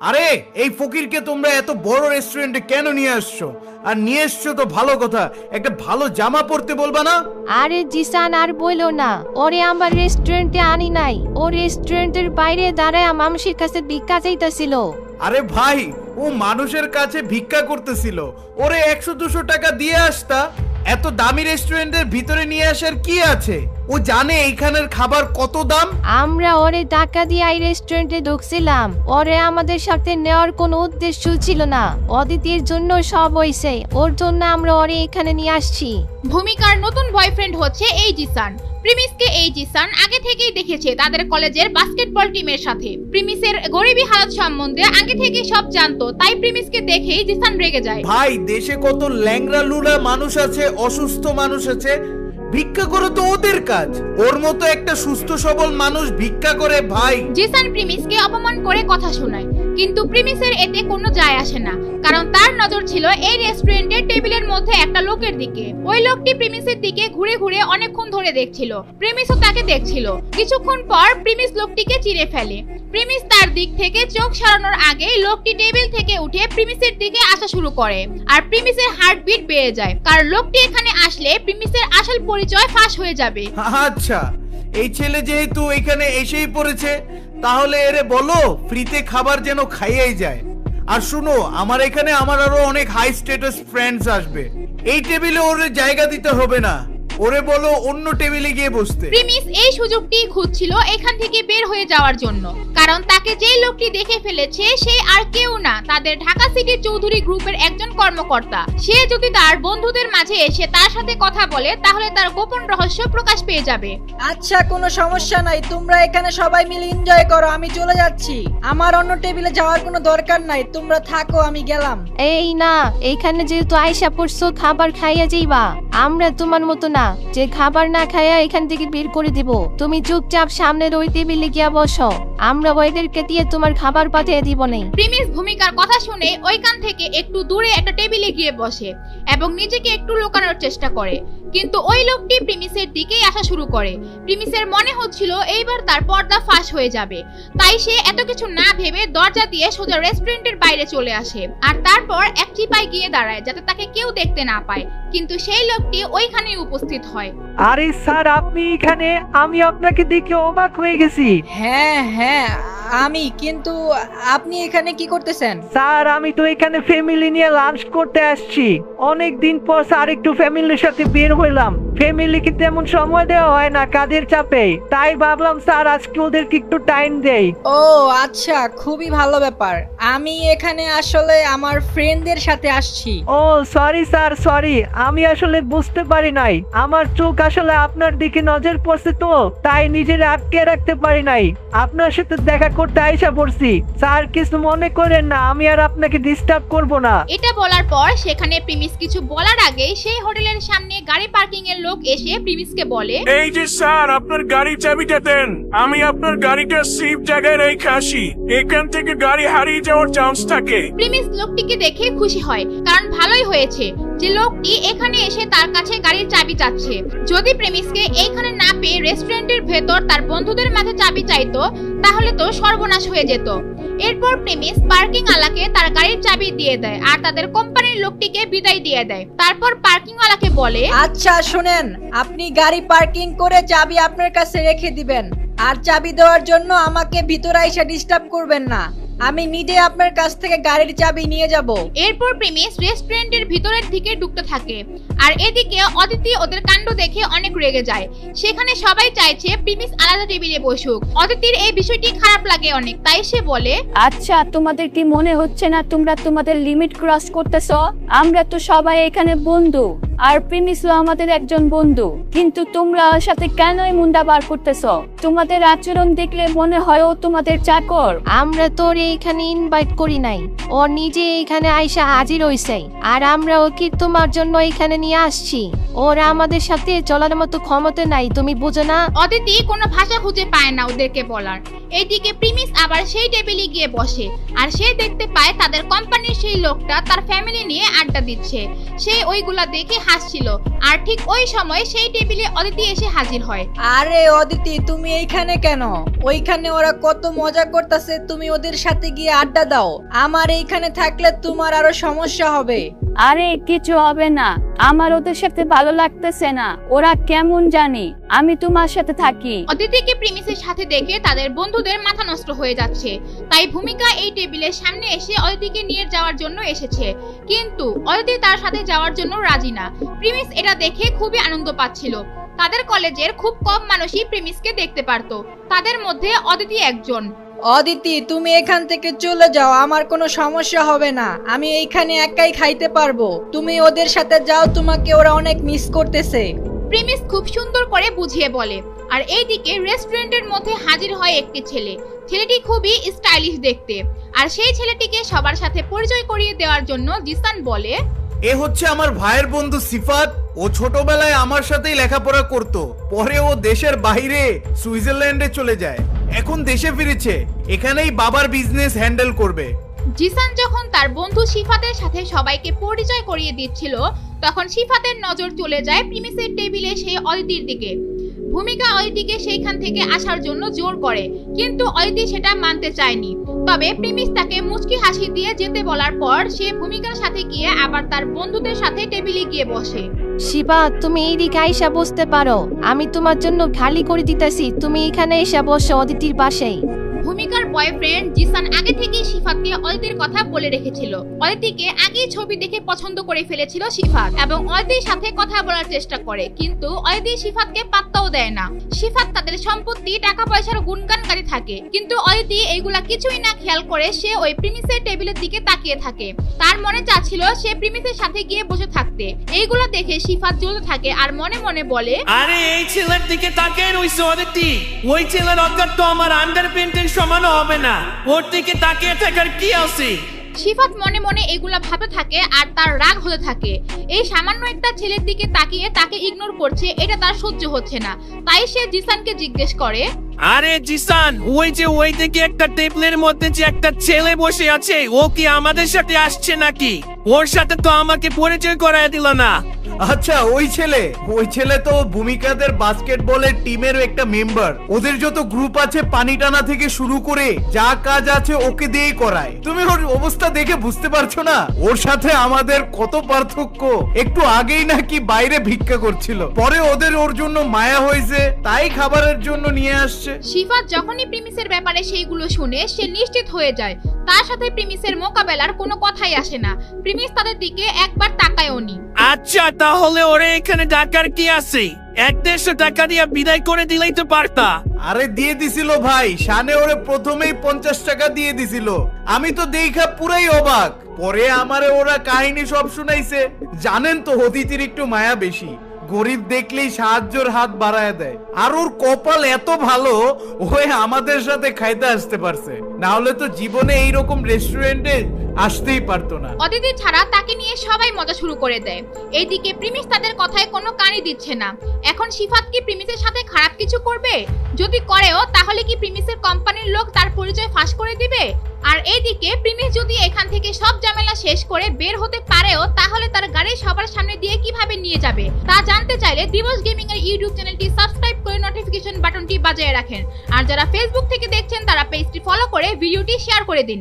আরে এই ফকিরকে তোমরা এত বড় রেস্টুরেন্টে কেন নিয়ে আসছো? আর নিয়ে এসছো তো ভালো কথা, একটা ভালো জামা পরতে বলবা না? আরে জিসান আর বইলো না, ওরে আমার রেস্টুরেন্টে আনি নাই। ও রেস্টুরেন্টের বাইরে দাঁড়ায় মানুষের কাছে ভিক্ষা চাইতেছিল। আরে ভাই, ও মানুষের কাছে ভিক্ষা করতেছিল, ওরে 100-200 টাকা দিয়ে আসতা। এত দামি রেস্টুরেন্টের ভিতরে নিয়ে আসার কি আছে? ও জানে এইখানের খাবার কত দাম। আমরা ওরে টাকা দিয়ে এই রেস্টুরেন্টে ঢুকছিলাম, ওরে আমাদের সাথে নেওয়ার কোনো উদ্দেশ্য ছিল না। অদিতির জন্য সব হইছে, ওর জন্য আমরা ওরে এখানে নিয়ে আসছি। ভূমিকার নতুন বয়ফ্রেন্ড হচ্ছে এই জিসান। প্রিমিসকে এই জিসান আগে থেকেই দেখেছে তাদের কলেজের বাস্কেটবল টিমের সাথে। প্রিমিসের গরিবী হালত সম্বন্ধে আগে থেকেই সব জানতো, তাই প্রিমিসকে দেখেই জিসান রেগে যায়। ভাই, দেশে কত ল্যাংড়া লুলা মানুষ আছে, অসুস্থ মানুষ আছে, ভিক্ষা করে তো ওদের কাজ। ওর মতো একটা সুস্থ সবল মানুষ ভিক্ষা করে ভাই। জিসান প্রিমিসকে অপমান করে কথা শোনায়, কিন্তু প্রিমিসের এতে কোনো যায় আসে না, কারণ তার নজর ছিল এই রেস্টুরেন্টের টেবিলের মধ্যে একটা লোকের দিকে। ওই লোকটি প্রিমিসের দিকে ঘুরে ঘুরে অনেকক্ষণ ধরে দেখছিল। প্রিমিসও তাকে দেখছিল। কিছুক্ষণ পর প্রিমিস লোকটিকে চিনে ফেলে। প্রিমিস তার দিক থেকে চোখ সরানোর আগেই লোকটি টেবিল থেকে উঠে প্রিমিসের দিকে আসা শুরু করে, আর প্রিমিসের হার্টবিট বেড়ে যায়, কারণ লোকটি এখানে আসলে প্রিমিসের আসল পরিচয় ফাঁস হয়ে যাবে। আচ্ছা, এই ছেলে যেহেতু এখানে এসেই পড়েছে, তাহলে এরে বলো ফ্রিতে খাবার যেন খাইয়েই যায়। আর শুনো, আমার এখানে আমার আরো অনেক হাই স্ট্যাটাস ফ্রেন্ডস আসবে, এই টেবিলে ওরে জায়গা দিতে হবে না। ওরে বলো অন্য টেবিলে গিয়ে বসতে। প্রিমিস এই সুযোগটি খুঁজছিল এখান থেকে বের হয়ে যাওয়ার জন্য, কারণ তাকে যে লোকটি দেখে ফেলেছে সে আর কেউ না, তাদের ঢাকা সিটি চৌধুরী গ্রুপের একজন কর্মকর্তা। সে যদি তার বন্ধুদের মাঝে এসে তার সাথে কথা বলে, তাহলে তার গোপন রহস্য প্রকাশ পেয়ে যাবে। আচ্ছা, কোনো সমস্যা নাই, তোমরা এখানে সবাই মিলে এনজয় করো, আমি চলে যাচ্ছি। আমার অন্য টেবিলে যাওয়ার কোনো দরকার নাই, তোমরা থাকো, আমি গেলাম। এই না, এইখানে যেহেতু আয়সা পড়ছো, খাবার খাইয়া যাইবা। আমরা তোমার মতো না যে খাবার না খাইয়া এখান থেকে বের করে দিব। তুমি চুপচাপ সামনের ওই টেবিলে গিয়া বসো, আমরা ওইদেরকে দিয়ে তোমার খাবার পাঠিয়ে দিব নাই। প্রিমিস ভূমিকার কথা শুনে ওইখান থেকে একটু দূরে একটা টেবিলে গিয়ে বসে এবং নিজেকে একটু লুকানোর চেষ্টা করে, কিন্তু ওই লোকটি প্রিমিসের দিকেই আসা শুরু করে। প্রিমিসের মনে হচ্ছিল এইবার তার পর্দা ফাঁস হয়ে যাবে, তাই সে এত কিছু না ভেবে দরজা দিয়ে সোজা রেস্টুরেন্টের বাইরে চলে আসে, আর তারপর এক চিপায় গিয়ে দাঁড়ায় যাতে তাকে কেউ দেখতে না পায়। কিন্তু সেই লোকটি ওইখানেই উপস্থিত হয়। আরে স্যার, আপনি এখানে? আমি আপনাকে দেখে অবাক হয়ে গেছি। হ্যাঁ হ্যাঁ, আমি। কিন্তু আপনি এখানে কি করতেছেন? স্যার, আমি তো এখানে ফ্যামিলি নিয়ে লাঞ্চ করতে আসছি। অনেক দিন পর স্যার একটু ফ্যামিলির সাথে বের হইলাম। ফ্যামিলিকে তেমন সময় দেওয়া হয় না কাজের চাপে, তাই ভাবলাম স্যার আজকে ওদেরকে একটু টাইম দেই। ও আচ্ছা, খুবই ভালো ব্যাপার। আমি এখানে আসলে আমার ফ্রেন্ডদের সাথে আসছি। ও সরি স্যার, সরি, আমি আসলে বুঝতে পারি নাই। আমার চোখ আসলে আপনার দিকে নজর পড়ছে, তো তাই নিজের আটকে রাখতে পারি নাই। আপনার সাথে দেখা করতে আইসা পড়ছি। স্যার কিছু মনে করেন না, আমি আর আপনাকে ডিস্টার্ব করব না। এটা বলার পর সেখানে প্রিমিস কিছু বলার আগে সেই হোটেলের সামনে গাড়ি পার্কিং এর লোক এসে প্রিমিসকে বলে, এই যে স্যার, আপনার গাড়ির চাবিটা দেন, আমি আপনার গাড়িটা সেফ জায়গায় রেখে আসি। এখান থেকে গাড়ি হারিয়ে যাওয়ার চান্স থাকে। প্রিমিস লোকটিকে দেখে খুশি হয়, কারণ ভালোই হয়েছে যে লোকটি এখানে এসে তার কাছে গাড়ির চাবি চাচ্ছে। যদি প্রেমিসকে এইখানে না পেয়ে রেস্টুরেন্টের ভেতর তার বন্ধুদের মাঝে চাবি চাইতো, তাহলে তো সর্বনাশ হয়ে যেত। এরপর প্রেমিস পার্কিং আলাকে তার গাড়ির চাবি দিয়ে দেয় আর তাদের কোম্পানির লোকটিকে বিদায় দিয়ে দেয়। তারপর পার্কিং আলাকে বলে, আচ্ছা শুনেন, আপনি গাড়ি পার্কিং করে চাবি আপনার কাছে রেখে দিবেন, আর চাবি দেওয়ার জন্য আমাকে ভিতরে এসে ডিস্টার্ব করবেন না। আমি নিজে আপনার কাছ থেকে গাড়ির চাবি নিয়ে যাব। এরপর প্রেমিস রেস্টুরেন্টের ভিতরের দিকে ঢুকতে থাকে, আর এদিকে অদিতি ওদের কাণ্ড দেখে অনেক রেগে যায়। সেখানে সবাই চাইছে প্রেমিস আলাদা টেবিলে বসুক। অদিতির এই বিষয়টি খারাপ লাগে অনেক, তাই সে বলে, আচ্ছা, তোমাদের কি মনে হচ্ছে না তোমরা তোমাদের লিমিট ক্রস করতেছো? আমরা তো সবাই এখানে বন্ধু, আর প্রেমিসও আমাদের একজন বন্ধু, কিন্তু তোমরা ওর সাথে কেন মুন্ডা বার করতেছো? তোমাদের আচরণ দেখলে মনে হয় ও তোমাদের চাকর। আমরা তোর এইখানে ইনভাইট করি নাই, ও নিজে এইখানে আইসা হাজির হইছে, আর আমরা ওকে তোমার জন্য এখানে নিয়ে আসছি। ওরা আমাদের সাথে চলার মতো ক্ষমতা নাই, তুমি বুঝো না? অদিতি কোনো ভাষা খুঁজে পায় না ওদেরকে বলার। এইদিকে প্রিমিস আবার সেই টেবিলে গিয়ে বসে, আর সে দেখতে পায় তাদের কোম্পানির সেই লোকটা তার ফ্যামিলি নিয়ে আড্ডা দিচ্ছে। সে ওইগুলা দেখে হাসছিল। আর ঠিক ওই সময় সেই টেবিলে অদিতি এসে হাজির হয়। আরে অদিতি, তুমি এইখানে কেন? ওইখানে ওরা কত মজা করতেছে, তুমি ওদের সাথে গিয়ে আড্ডা দাও। আমার এইখানে থাকলে তোমার আরো সমস্যা হবে। আরে কিছু হবে না, আমার ওদের সাথে ভালো লাগতেছে না। ওরা কেমন জানি, আমি তোমার সাথে থাকি। অদিতিকে প্রিমিসের সাথে দেখে তাদের বন্ধুদের মাথা নষ্ট হয়ে যাচ্ছে। তাই ভূমিকা এই টেবিলের সামনে এসে অদিতিকে নিয়ে যাওয়ার জন্য এসেছে, কিন্তু অদিতি তার সাথে যাওয়ার জন্য রাজি না। প্রিমিস এটা দেখে খুবই আনন্দ পাচ্ছিল। তাদের কলেজের খুব কম মানুষই প্রিমিসকে দেখতে পারতো, তাদের মধ্যে অদিতি একজন। অদিতি, তুমি এখান থেকে চলে যাও, আমার কোনো সমস্যা হবে না। আমি এইখানে একাই খাইতে পারবো। তুমি ওদের সাথে যাও, তোমাকে ওরা অনেক মিস করতেছে। প্রিমিস খুব সুন্দর করে বুঝিয়ে বলে। আর এইদিকে রেস্টুরেন্টের মধ্যে হাজির হয় একটি ছেলে। ছেলেটি খুবই স্টাইলিশ দেখতে। আর সেই ছেলেটিকে সবার সাথে পরিচয় করিয়ে দেওয়ার জন্য জিসান বলে, এ হচ্ছে আমার ভাইয়ের বন্ধু সিফাত। ও ছোটবেলায় আমার সাথেই লেখাপড়া করত, পরে ও দেশের বাইরে সুইজারল্যান্ডে চলে যায়, এখন দেশে ফিরেছে, এখানেই বাবার বিজনেস হ্যান্ডেল করবে। জিসান যখন তার বন্ধু সিফাতের সাথে সবাইকে পরিচয় করিয়ে দিচ্ছিল, তখন সিফাতের নজর চলে যায় প্রিমিসের টেবিলে সেই অদিতির দিকে। ভূমিকা অদিতিকে সেইখান থেকে আসার জন্য জোর করে, কিন্তু অদিতি সেটা মানতে চায়নি। তবে প্রিমিস তাকে মুচকি হাসি দিয়ে যেতে বলার পর সে ভূমিকার সাথে গিয়ে আবার তার বন্ধুদের সাথে টেবিলে গিয়ে বসে। শিবা, তুমি এইদিকে আইসা বসতে পারো, আমি তোমার জন্য খালি করে দিতেছি। তুমি এখানে এসে বসো অদিতির পাশেই। ভূমিকার বয়ফ্রেন্ড জিসান আগে থেকেই সিফাতকে অদিতির কথা বলে রেখেছিল। অদিতিকে আগেই ছবি দেখে পছন্দ করে ফেলেছিল সিফাত, এবং অদিতির সাথে কথা বলার চেষ্টা করে, কিন্তু অদিতি সিফাতকে পাত্তাও দেয় না। সিফাত তাদের সম্পত্তি, টাকা পয়সার গুণগানকারী থাকে, কিন্তু অদিতি এইগুলা কিছুই না খেয়াল করে সে ওই প্রিমিসের টেবিলের দিকে তাকিয়ে থাকে। তার মনে চাচ্ছিল সে প্রিমিসের সাথে গিয়ে বসে থাকতে। এইগুলো দেখে সিফাত জ্বলতে থাকে আর মনে মনে বলে, আরে এই ছেলের দিকে তাকিয়ে রইছে অদিতি, ওই ছেলের অজ্ঞাত তো আমার আন্ডারপ্যান্টের সমানও হবে না, ওর দিকে তাকিয়ে থাকার কি আছে? সিফাত মনে মনে এগুলা ভাবতে থাকে আর তার রাগ হতে থাকে। এই সামান্য একটা ছেলের দিকে তাকিয়ে তাকে ইগনোর করছে, এটা তার সহ্য হচ্ছে না। তাই সে জিসানকে জিজ্ঞেস করে, আরে জিসান, ওই যে ওই দিকে একটা টেবিলের মধ্যে যে একটা ছেলে বসে আছে, ও কি আমাদের সাথে আসছে নাকি? ওর সাথে তো আমাকে পরিচয় করায় দিল না। আচ্ছা, ওই ছেলে তো ভূমিকাদের বাস্কেটবলের টিমের একটা মেম্বার। ওদের যত গ্রুপ আছে, পানি টানা থেকে শুরু করে যা কাজ আছে ওকে দিয়েই করায়। তুমি ওর অবস্থা দেখে বুঝতে পারছো না ওর সাথে আমাদের কত পার্থক্য? একটু আগেই নাকি বাইরে ভিক্ষা করছিল, পরে ওর জন্য মায়া হয়েছে, তাই খাবারের জন্য নিয়ে আসছে। সিফাত যখনই প্রিমিসের ব্যাপারে সেইগুলো শুনে সে নিশ্চিত হয়ে যায় তার সাথে প্রিমিসের মোকাবেলার কোনো কথাই আসে না। প্রিমিস তাদের দিকে একবার তাকায়ওনি। আচ্ছা, তাহলে ওরে এখানে ডাকার কি আছে? 150 টাকা দিয়ে বিদায় করে দিলেই তো পারতা। আরে দিয়ে দিছিল ভাই, শানে ওরে প্রথমেই 50 টাকা দিয়ে দিছিল। আমি তো দেখা পুরাই অবাক, পরে আমারে ওরা কাহিনী সব শুনাইছে। জানেন তো অদিতির একটু মায়া বেশি, গরিব দেখলেই সাহায্যের হাত বাড়ায় দেয়। আর ওর কপাল এত ভালো, ওই আমাদের সাথে খাইতে আসতে পারছে, না হলে তো জীবনে এইরকম রেস্টুরেন্টে আসতেই পারতো না। অদিতি ছাড়া তাকে নিয়ে সবাই মজা শুরু করে দেয়। এইদিকে প্রিমিস তাদের কথায় কোনো কানই দিচ্ছে না। এখন সিফাত কি প্রিমিসের সাথে খারাপ কিছু করবে? যদি করেও, তাহলে কি প্রিমিসের কোম্পানির লোক তার পরিচয় ফাঁস করে দিবে? আর এইদিকে প্রিমিস যদি এখান থেকে সব ঝামেলা শেষ করে বের হতে পারেও, তাহলে তার গাড়ি সবার সামনে দিয়ে কিভাবে নিয়ে যাবে তা জানতে চাইলে দিবস গেমিং এর ইউটিউব চ্যানেলটি সাবস্ক্রাইব করে নোটিফিকেশন বাটনটি বাজিয়ে রাখেন। আর যারা ফেসবুক থেকে দেখছেন তারা পেজটি ফলো করে ভিডিওটি শেয়ার করে দিন।